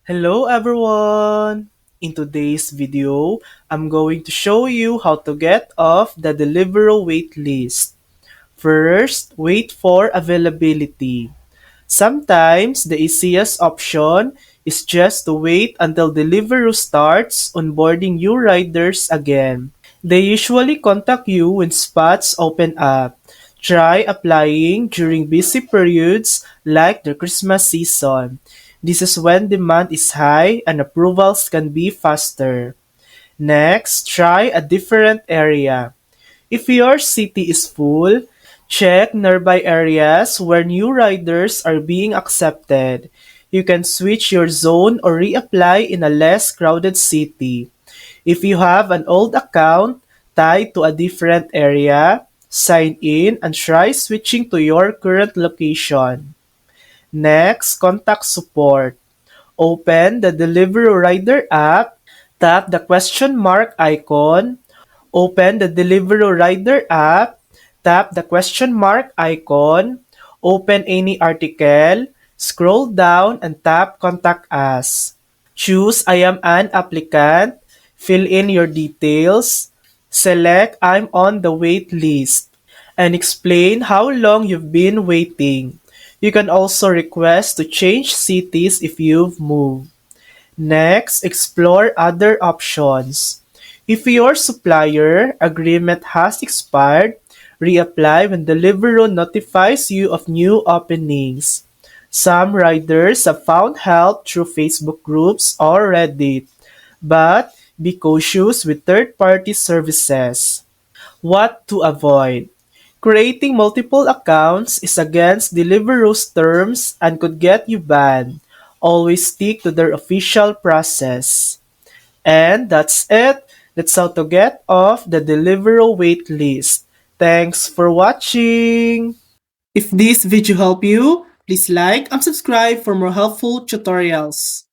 Hello everyone! In today's video, I'm going to show you how to get off the Deliveroo wait list. First, wait for availability. Sometimes the easiest option is just to wait until Deliveroo starts onboarding new riders again. They usually contact you when spots open up. Try applying during busy periods like the Christmas season. This is when demand is high and approvals can be faster. Next, try a different area. If your city is full, check nearby areas where new riders are being accepted. You can switch your zone or reapply in a less crowded city. If you have an old account tied to a different area, sign in and try switching to your current location. Next, contact support. Open the Deliveroo Rider app, tap the question mark icon, open the Deliveroo Rider app, tap the question mark icon, open any article, scroll down and tap Contact Us. Choose I am an applicant, fill in your details, select I'm on the wait list, and explain how long you've been waiting. You can also request to change cities if you've moved. Next, explore other options. If your supplier agreement has expired, reapply when Deliveroo notifies you of new openings. Some riders have found help through Facebook groups or Reddit, but be cautious with third-party services. What to avoid? Creating multiple accounts is against Deliveroo's terms and could get you banned. Always stick to their official process. And that's it. That's how to get off the Deliveroo wait list. Thanks for watching! If this video helped you, please like and subscribe for more helpful tutorials.